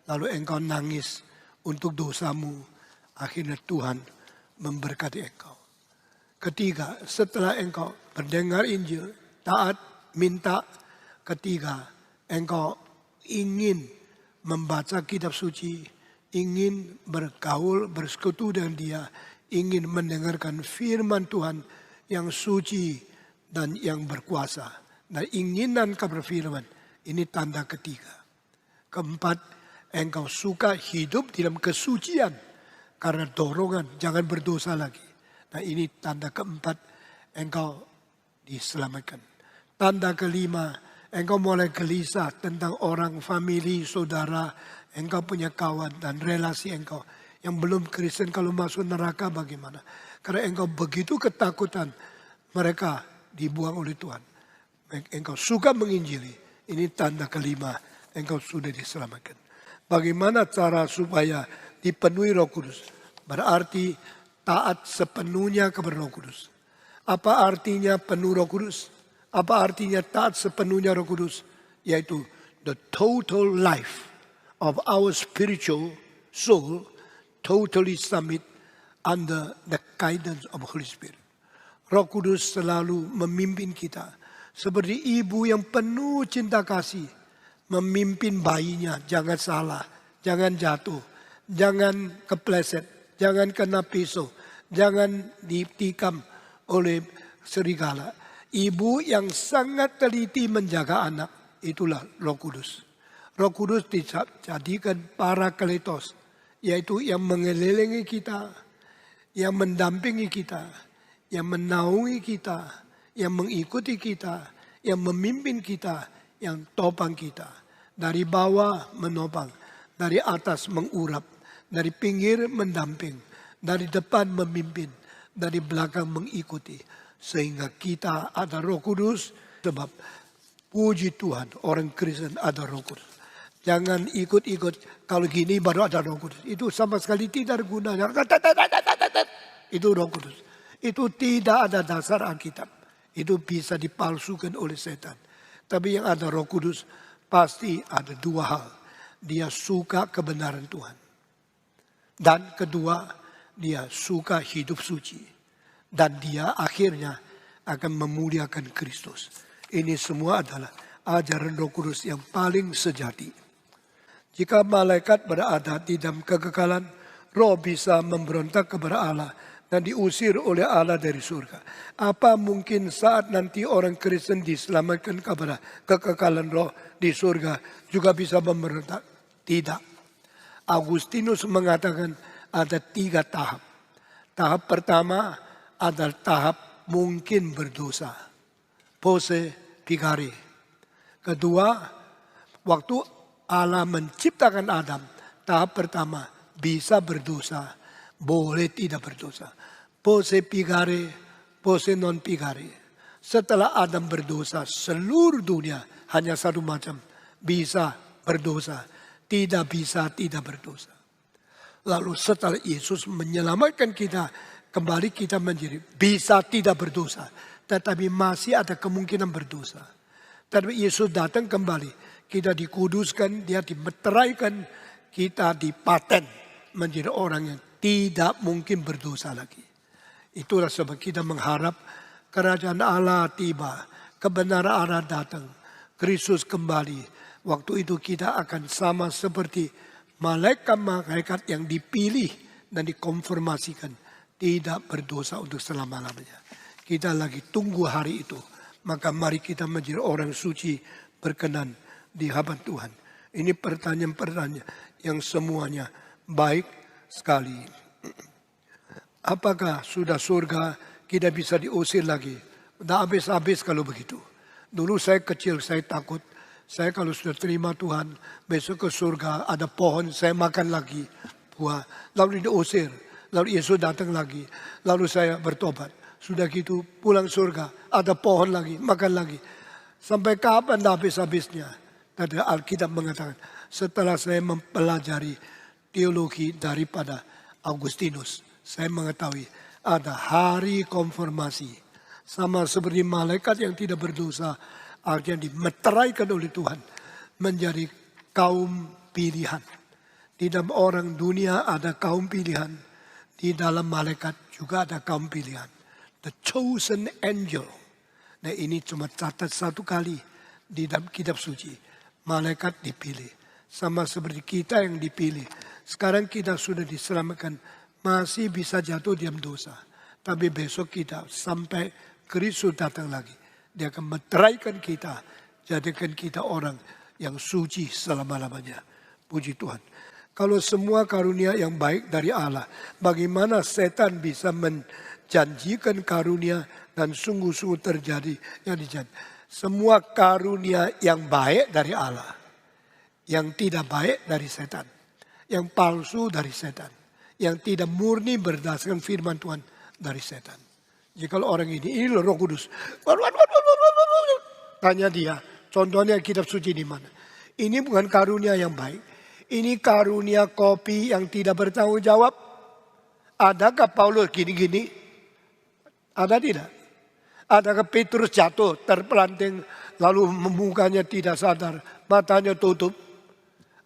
Lalu engkau nangis untuk dosamu. Akhirnya Tuhan memberkati engkau. Ketiga, setelah engkau mendengar Injil, taat, minta. Ketiga, engkau ingin membaca kitab suci, ingin bergaul, bersekutu dengan dia, ingin mendengarkan firman Tuhan yang suci dan yang berkuasa. Dan inginan kepada firman, ini tanda ketiga. Keempat, engkau suka hidup dalam kesucian karena dorongan jangan berdosa lagi. Nah ini tanda keempat, engkau diselamatkan. Tanda kelima, engkau mulai gelisah tentang orang, famili, saudara, engkau punya kawan dan relasi engkau yang belum Kristen kalau masuk neraka bagaimana? Karena engkau begitu ketakutan mereka dibuang oleh Tuhan. Engkau suka menginjili. Ini tanda kelima, engkau sudah diselamatkan. Bagaimana cara supaya dipenuhi Roh Kudus? Berarti taat sepenuhnya kepada Roh Kudus. Apa artinya penuh Roh Kudus? Apa artinya taat sepenuhnya Roh Kudus? Yaitu the total life of our spiritual soul totally submit under the guidance of Holy Spirit. Roh Kudus selalu memimpin kita seperti ibu yang penuh cinta kasih memimpin bayinya, jangan salah, jangan jatuh, jangan kepleset, jangan kena pisau, jangan ditikam oleh serigala. Ibu yang sangat teliti menjaga anak, itulah Roh Kudus. Roh Kudus dijadikan parakletos, yaitu yang mengelilingi kita, yang mendampingi kita, yang menaungi kita, yang mengikuti kita, yang memimpin kita, yang topang kita. Dari bawah menopang, dari atas mengurap, dari pinggir mendamping, dari depan memimpin, dari belakang mengikuti. Sehingga kita ada Roh Kudus, sebab puji Tuhan orang Kristen ada Roh Kudus. Jangan ikut-ikut, kalau gini baru ada Roh Kudus. Itu sama sekali tidak gunanya. Itu Roh Kudus. Itu tidak ada dasar Alkitab. Itu bisa dipalsukan oleh setan. Tapi yang ada Roh Kudus pasti ada 2 hal. Dia suka kebenaran Tuhan. Dan kedua, dia suka hidup suci. Dan dia akhirnya akan memuliakan Kristus. Ini semua adalah ajaran Roh Kudus yang paling sejati. Jika malaikat berada di dalam kekekalan, roh bisa memberontak kepada Allah dan diusir oleh Allah dari surga. Apa mungkin saat nanti orang Kristen diselamatkan kepada kekekalan roh di surga juga bisa memberontak? Tidak. Agustinus mengatakan ada 3 tahap. Tahap pertama adalah tahap mungkin berdosa. Pose pigare. Kedua, waktu Allah menciptakan Adam, tahap pertama bisa berdosa, boleh tidak berdosa. Pose pigare, pose non pigare. Setelah Adam berdosa, seluruh dunia hanya satu macam, bisa berdosa, tidak bisa tidak berdosa. Lalu setelah Yesus menyelamatkan kita, kembali kita menjadi bisa tidak berdosa. Tetapi masih ada kemungkinan berdosa. Tetapi Yesus datang kembali, kita dikuduskan, dia dimeteraikan, kita dipaten menjadi orang yang tidak mungkin berdosa lagi. Itulah sebab kita mengharap kerajaan Allah tiba, kebenaran Allah datang, Kristus kembali. Waktu itu kita akan sama seperti malaikat-malaikat yang dipilih dan dikonfirmasikan tidak berdosa untuk selama-lamanya. Kita lagi tunggu hari itu. Maka mari kita menjadi orang suci berkenan di hadapan Tuhan. Ini pertanyaan-pertanyaan yang semuanya baik sekali. Apakah sudah surga kita bisa diusir lagi? Udah habis-habis kalau begitu. Dulu saya kecil, saya takut. Saya kalau sudah terima Tuhan, besok ke surga ada pohon, saya makan lagi buah. Lalu diusir, lalu Yesus datang lagi. Lalu saya bertobat. Sudah gitu pulang surga, ada pohon lagi, makan lagi. Sampai kapan habis-habisnya? Tadi Alkitab mengatakan, setelah saya mempelajari teologi daripada Agustinus, saya mengetahui ada hari konfirmasi. Sama seperti malaikat yang tidak berdosa, artinya dimeteraikan oleh Tuhan menjadi kaum pilihan. Di dalam orang dunia ada kaum pilihan, di dalam malaikat juga ada kaum pilihan. The chosen angel. Nah ini cuma catat satu kali di dalam kitab suci. Malaikat dipilih. Sama seperti kita yang dipilih. Sekarang kita sudah diselamatkan. Masih bisa jatuh diam dosa. Tapi besok kita sampai Kristus datang lagi. Dia akan meteraikan kita. Jadikan kita orang yang suci selama-lamanya. Puji Tuhan. Kalau semua karunia yang baik dari Allah. Bagaimana setan bisa menjanjikan karunia dan sungguh-sungguh terjadi yang dijanjikan. Semua karunia yang baik dari Allah. Yang tidak baik dari setan. Yang palsu dari setan. Yang tidak murni berdasarkan firman Tuhan dari setan. Jadi kalau orang ini loh Roh Kudus. Tanya dia, contohnya kitab suci di mana? Ini bukan karunia yang baik. Ini karunia kopi yang tidak bertanggung jawab. Adakah Paulus gini-gini? Ada tidak? Adakah Petrus jatuh, terpelanting, lalu mukanya tidak sadar, matanya tutup?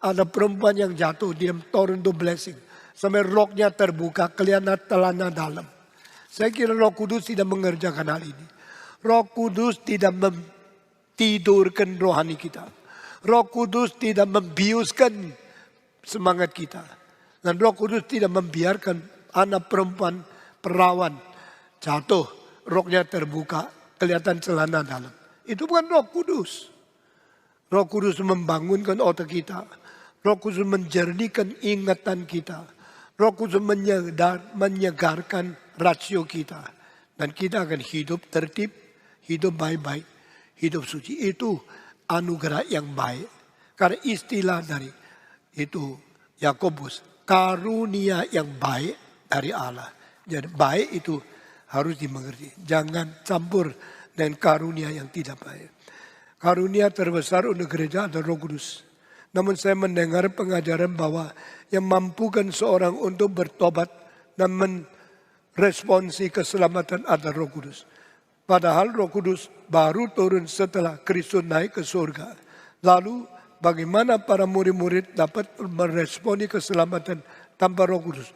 Ada perempuan yang jatuh, dia turun to blessing. Sampai roknya terbuka, kelihatan telana dalam. Saya kira Roh Kudus tidak mengerjakan hal ini. Roh Kudus tidak mentidurkan rohani kita. Roh Kudus tidak membiuskan semangat kita. Dan Roh Kudus tidak membiarkan anak perempuan perawan jatuh, roknya terbuka, kelihatan celana dalam. Itu bukan Roh Kudus. Roh Kudus membangunkan otak kita. Roh Kudus menjernihkan ingatan kita. Roh Kudus menyegarkan rasio kita. Dan kita akan hidup tertib, hidup baik-baik, hidup suci. Itu anugerah yang baik. Karena istilah dari itu Yakobus, karunia yang baik dari Allah. Jadi baik itu harus dimengerti. Jangan campur dengan karunia yang tidak baik. Karunia terbesar untuk gereja adalah Roh Kudus. Namun saya mendengar pengajaran bahwa yang mampukan seorang untuk bertobat dan responsi keselamatan adalah Roh Kudus. Padahal Roh Kudus baru turun setelah Kristus naik ke surga. Lalu bagaimana para murid-murid dapat meresponi keselamatan tanpa Roh Kudus?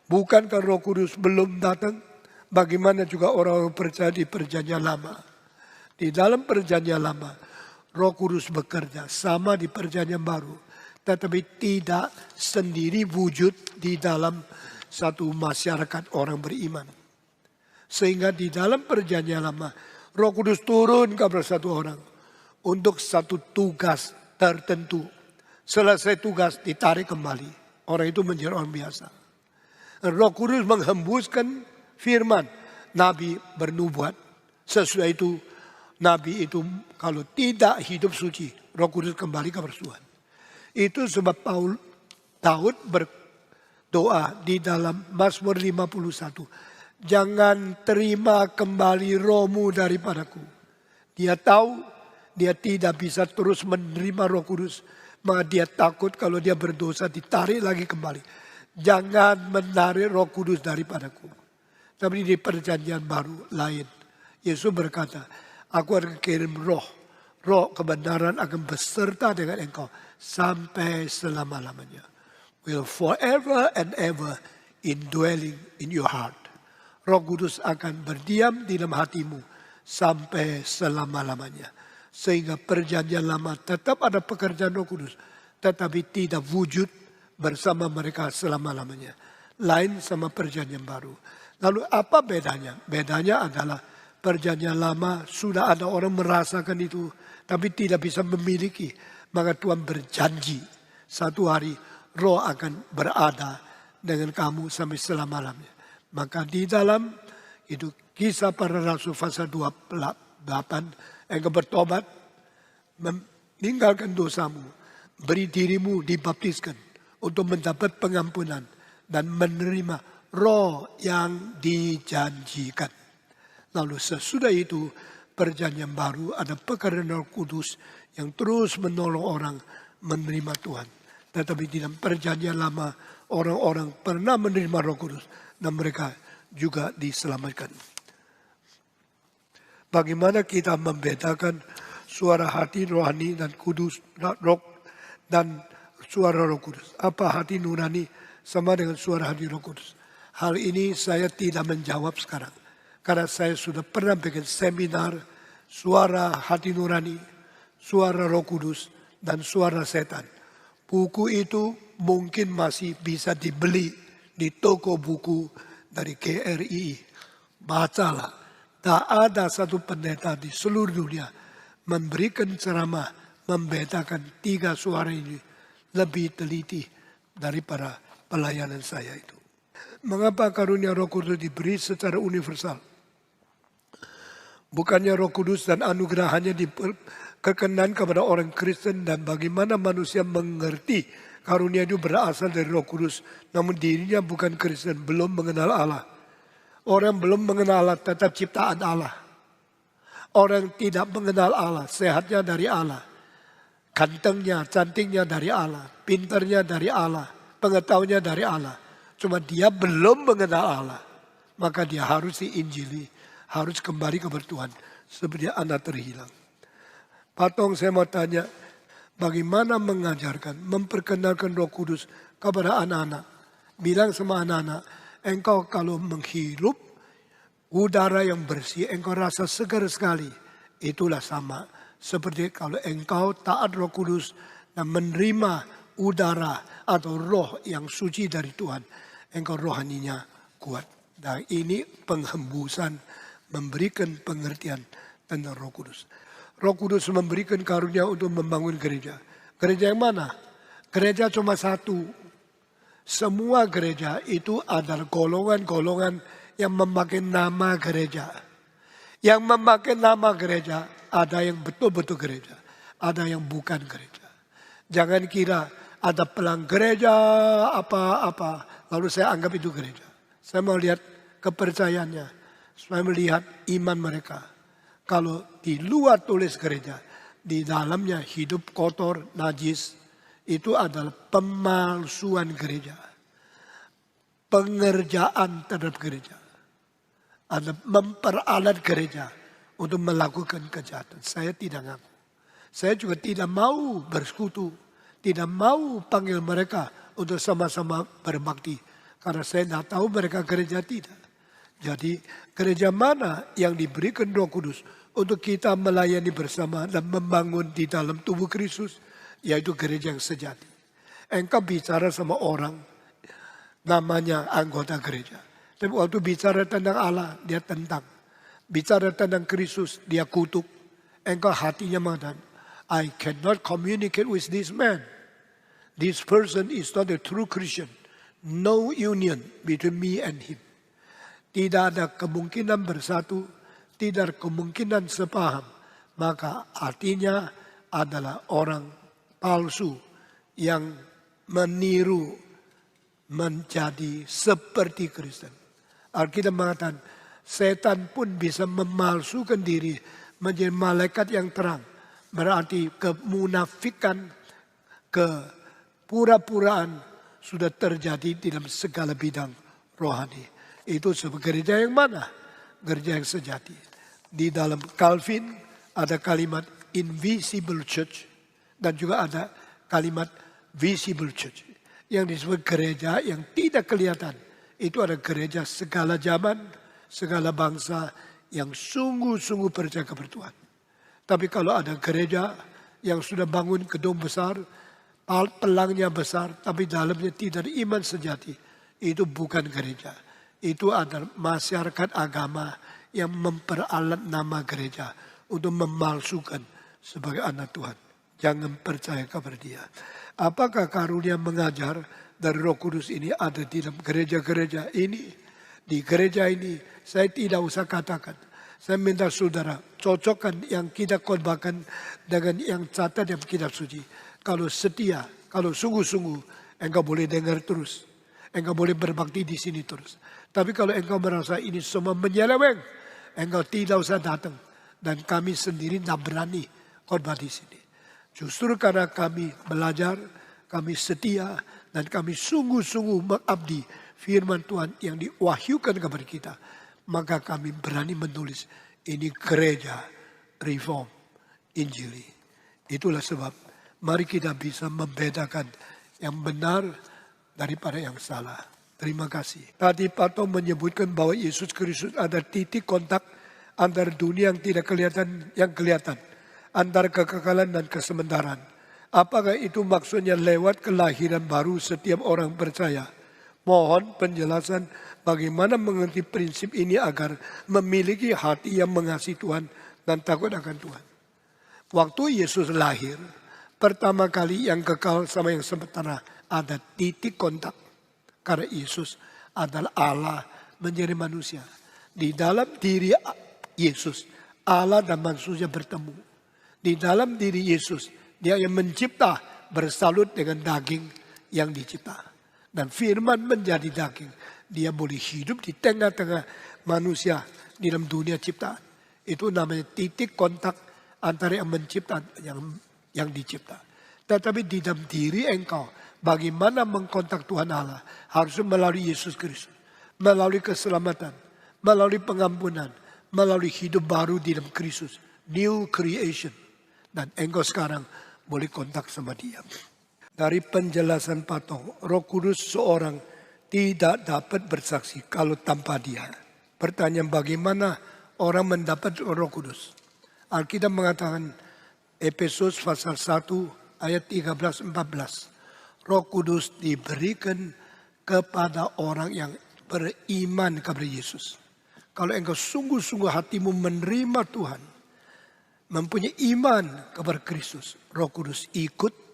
Bukankah Roh Kudus belum datang? Bagaimana juga orang-orang percaya di perjanjian lama? Di dalam perjanjian lama, Roh Kudus bekerja sama di perjanjian baru. tetapi tidak sendiri wujud di dalam satu masyarakat orang beriman. Sehingga di dalam perjanjian lama, Roh Kudus turun kepada satu orang untuk satu tugas tertentu. Selesai tugas ditarik kembali. Orang itu menjadi orang biasa. Roh Kudus menghembuskan firman. Nabi bernubuat. Sesudah itu Nabi itu kalau tidak hidup suci, Roh Kudus kembali kepada Tuhan. Itu sebab Daud berdoa di dalam Mazmur 51. Jangan terima kembali rohmu daripadaku. Dia tahu dia tidak bisa terus menerima Roh Kudus. Maka dia takut kalau dia berdosa ditarik lagi kembali. Jangan menarik Roh Kudus daripadaku. Tapi di perjanjian baru lain. Yesus berkata, aku akan kirim roh. Roh kebenaran akan beserta dengan engkau sampai selama-lamanya. Will forever and ever indwelling in your heart. Roh Kudus akan berdiam di dalam hatimu sampai selama-lamanya. Sehingga perjanjian lama tetap ada pekerjaan Roh Kudus. Tetapi tidak wujud bersama mereka selama-lamanya. Lain sama perjanjian baru. Lalu apa bedanya? Bedanya adalah perjanjian lama sudah ada orang merasakan itu. Tapi tidak bisa memiliki. Maka Tuhan berjanji satu hari roh akan berada dengan kamu sampai selama-lamanya. Maka di dalam itu Kisah Para Rasul pasal 28. Engkau bertobat, meninggalkan dosamu, beri dirimu dibaptiskan untuk mendapat pengampunan dan menerima roh yang dijanjikan. Lalu sesudah itu perjanjian baru ada pekerjaan Roh Kudus yang terus menolong orang menerima Tuhan. Tetapi di dalam perjanjian lama orang-orang pernah menerima Roh Kudus dan mereka juga diselamatkan. Bagaimana kita membedakan suara hati rohani dan kudus, roh dan suara Roh Kudus? Apa hati nurani sama dengan suara hati Roh Kudus? Hal ini saya tidak menjawab sekarang. Karena saya sudah pernah bikin seminar suara hati nurani, suara Roh Kudus, dan suara setan. Buku itu mungkin masih bisa dibeli di toko buku dari KRI. Bacalah. Tak ada satu pendeta di seluruh dunia memberikan ceramah membedakan tiga suara ini lebih teliti daripada pelayanan saya itu. Mengapa karunia Roh Kudus diberi secara universal? Bukannya Roh Kudus dan anugerahnya dikenan kepada orang Kristen dan bagaimana manusia mengerti karunia itu berasal dari Roh Kudus. Namun dirinya bukan Kristen, belum mengenal Allah. Orang belum mengenal Allah tetap ciptaan Allah. Orang tidak mengenal Allah, sehatnya dari Allah. Gantengnya, cantiknya dari Allah. Pinternya dari Allah. Pengetahuannya dari Allah. Cuma dia belum mengenal Allah. Maka dia harus diinjili. Harus kembali kepada Tuhan. Seperti anak terhilang. Patong saya mau tanya. Bagaimana mengajarkan, memperkenalkan Roh Kudus kepada anak-anak. Bilang sama anak-anak. Engkau kalau menghirup udara yang bersih, engkau rasa segar sekali. Itulah sama seperti kalau engkau taat Roh Kudus dan menerima udara atau roh yang suci dari Tuhan. Engkau rohaninya kuat. Dan ini penghembusan memberikan pengertian tentang Roh Kudus. Roh Kudus memberikan karunia untuk membangun gereja. Gereja yang mana? Gereja cuma satu. Semua gereja itu adalah golongan-golongan yang memakai nama gereja. Yang memakai nama gereja ada yang betul-betul gereja. Ada yang bukan gereja. Jangan kira ada pelang gereja apa-apa. Lalu saya anggap itu gereja. Saya mau lihat kepercayaannya. Saya melihat iman mereka. Kalau di luar tulis gereja. Di dalamnya hidup kotor, najis. Itu adalah pemalsuan gereja. Pengerjaan terhadap gereja. Ada memperalat gereja untuk melakukan kejahatan. Saya tidak ngaku. Saya juga tidak mau bersekutu. Tidak mau panggil mereka untuk sama-sama berbakti. Karena saya tidak tahu mereka gereja tidak. Jadi gereja mana yang diberikan Roh Kudus untuk kita melayani bersama dan membangun di dalam tubuh Kristus. Yaitu gereja yang sejati. Engkau bicara sama orang, namanya anggota gereja. Tapi waktu bicara tentang Allah, dia tentang. Bicara tentang Kristus, dia kutuk. Engkau hatinya mengatakan, I cannot communicate with this man. This person is not a true Christian. No union between me and him. Tidak ada kemungkinan bersatu, tidak ada kemungkinan sepaham. Maka artinya adalah orang palsu yang meniru menjadi seperti Kristen. Alkitab mengatakan, setan pun bisa memalsukan diri menjadi malaikat yang terang. Berarti kemunafikan, kepura-puraan sudah terjadi dalam segala bidang rohani. Itu sebuah gereja yang mana? Gereja yang sejati. Di dalam Calvin ada kalimat invisible church dan juga ada kalimat visible church. Yang disebut gereja yang tidak kelihatan. Itu ada gereja segala zaman, segala bangsa yang sungguh-sungguh percaya kepada Tuhan. Tapi kalau ada gereja yang sudah bangun gedung besar, pelangnya besar, tapi dalamnya tidak ada iman sejati, itu bukan gereja. Itu adalah masyarakat agama yang memperalat nama gereja untuk memalsukan sebagai anak Tuhan. Jangan percaya kepada dia. Apakah karunia mengajar dari Roh Kudus ini ada di dalam gereja-gereja ini? Di gereja ini saya tidak usah katakan. Saya minta saudara cocokkan yang kita khotbahkan dengan yang catat dalam kitab suci. Kalau setia, kalau sungguh-sungguh, engkau boleh dengar terus. Engkau boleh berbakti di sini terus. Tapi kalau engkau merasa ini semua menyeleweng, engkau tidak usah datang. Dan kami sendiri tidak berani khotbah di sini. Justru karena kami belajar, kami setia, dan kami sungguh-sungguh mengabdi firman Tuhan yang diwahyukan kepada kita. Maka kami berani menulis, ini gereja reform Injili. Itulah sebab mari kita bisa membedakan yang benar daripada yang salah. Terima kasih. Tadi Pak Tom menyebutkan bahwa Yesus Kristus ada titik kontak antara dunia yang tidak kelihatan, yang kelihatan. Antara kekekalan dan kesementaraan. Apakah itu maksudnya lewat kelahiran baru setiap orang percaya? Mohon penjelasan bagaimana mengerti prinsip ini agar memiliki hati yang mengasihi Tuhan dan takut akan Tuhan. Waktu Yesus lahir, pertama kali yang kekal sama yang sementara ada titik kontak. Karena Yesus adalah Allah menjadi manusia. Di dalam diri Yesus, Allah dan manusia bertemu. Di dalam diri Yesus, dia yang mencipta bersalut dengan daging yang dicipta. Dan firman menjadi daging. Dia boleh hidup di tengah-tengah manusia di dalam dunia ciptaan. Itu namanya titik kontak antara yang mencipta yang dicipta. Tetapi di dalam diri engkau, bagaimana mengkontak Tuhan Allah? Harus melalui Yesus Kristus. Melalui keselamatan. Melalui pengampunan. Melalui hidup baru di dalam Kristus. New creation. Dan engkau sekarang boleh kontak sama dia. Dari penjelasan Patong, Roh Kudus seorang tidak dapat bersaksi kalau tanpa dia. Pertanyaan bagaimana orang mendapat Roh Kudus? Alkitab mengatakan Efesus pasal 1 ayat 13-14. Roh Kudus diberikan kepada orang yang beriman kepada Yesus. Kalau engkau sungguh-sungguh hatimu menerima Tuhan, mempunyai iman kepada Kristus, Roh Kudus ikut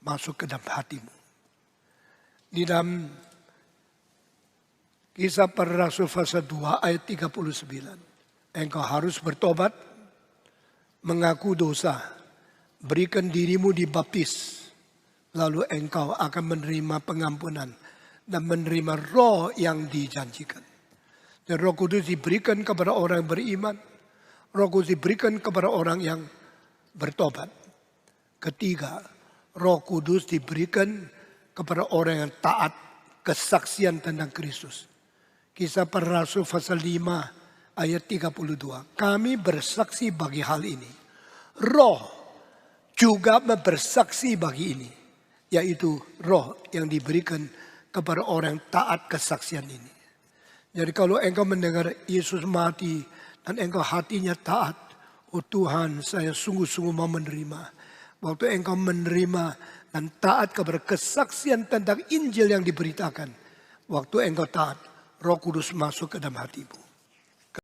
masuk ke dalam hatimu. Di dalam Kisah Para Rasul pasal 2 ayat 39. Engkau harus bertobat, mengaku dosa, berikan dirimu dibaptis, lalu engkau akan menerima pengampunan dan menerima roh yang dijanjikan. Dan Roh Kudus diberikan kepada orang yang beriman. Roh Kudus diberikan kepada orang yang bertobat. Ketiga, Roh Kudus diberikan kepada orang yang taat kesaksian tentang Kristus. Kisah Para Rasul pasal 5 ayat 32. Kami bersaksi bagi hal ini. Roh juga bersaksi bagi ini. Yaitu roh yang diberikan kepada orang yang taat kesaksian ini. Jadi kalau engkau mendengar Yesus mati dan engkau hatinya taat. Oh Tuhan, saya sungguh-sungguh mau menerima. Waktu engkau menerima dan taat kepada kesaksian tentang Injil yang diberitakan. Waktu engkau taat, Roh Kudus masuk ke dalam hatimu.